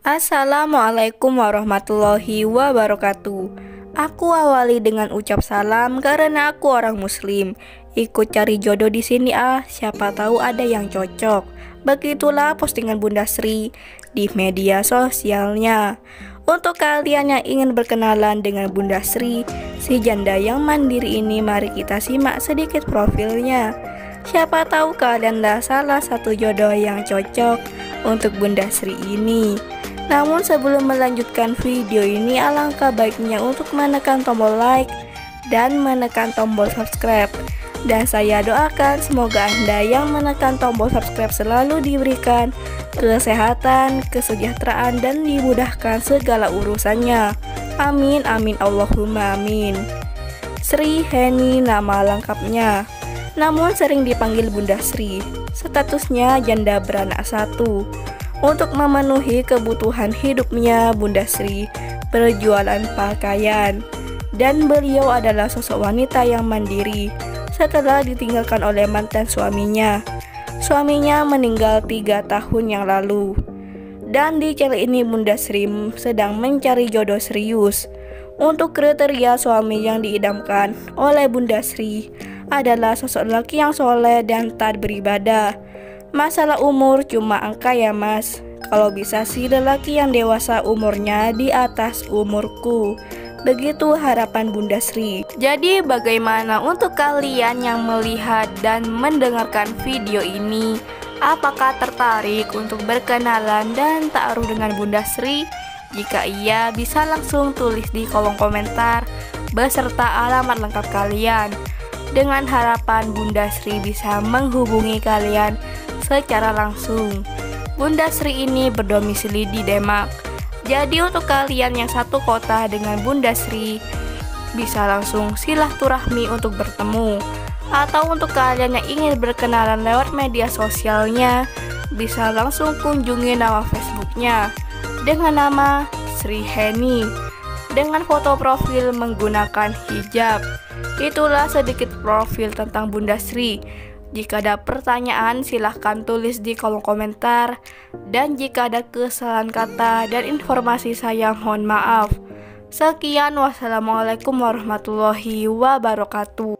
Assalamualaikum warahmatullahi wabarakatuh. Aku awali dengan ucap salam karena aku orang muslim. Ikut cari jodoh di sini siapa tahu ada yang cocok. Begitulah postingan Bunda Sri di media sosialnya. Untuk kalian yang ingin berkenalan dengan Bunda Sri, si janda yang mandiri ini, mari kita simak sedikit profilnya. Siapa tahu kalian adalah salah satu jodoh yang cocok untuk Bunda Sri ini. Namun sebelum melanjutkan video ini, alangkah baiknya untuk menekan tombol like dan menekan tombol subscribe. Dan saya doakan semoga Anda yang menekan tombol subscribe selalu diberikan kesehatan, kesejahteraan, dan dimudahkan segala urusannya. Amin amin Allahumma amin. Sri Heni nama lengkapnya, namun sering dipanggil Bunda Sri. Statusnya janda beranak satu. Untuk memenuhi kebutuhan hidupnya, Bunda Sri berjualan pakaian, dan beliau adalah sosok wanita yang mandiri setelah ditinggalkan oleh mantan suaminya. Suaminya meninggal 3 tahun yang lalu. Dan di channel ini Bunda Sri sedang mencari jodoh serius. Untuk kriteria suami yang diidamkan oleh Bunda Sri adalah sosok laki yang soleh dan taat beribadah. Masalah umur cuma angka ya mas. Kalau bisa sih lelaki yang dewasa umurnya di atas umurku. Begitu harapan Bunda Sri. Jadi bagaimana untuk kalian yang melihat dan mendengarkan video ini? Apakah tertarik untuk berkenalan dan ta'aruf dengan Bunda Sri? Jika iya, bisa langsung tulis di kolom komentar beserta alamat lengkap kalian. Dengan harapan Bunda Sri bisa menghubungi kalian secara langsung. Bunda Sri ini berdomisili di Demak. Jadi untuk kalian yang satu kota dengan Bunda Sri, bisa langsung silaturahmi untuk bertemu. Atau untuk kalian yang ingin berkenalan lewat media sosialnya, bisa langsung kunjungi nama Facebooknya dengan nama Sri Heni, dengan foto profil menggunakan hijab. Itulah sedikit profil tentang Bunda Sri. Jika ada pertanyaan silahkan tulis di kolom komentar. Dan jika ada kesalahan kata dan informasi saya mohon maaf. Sekian, wassalamualaikum warahmatullahi wabarakatuh.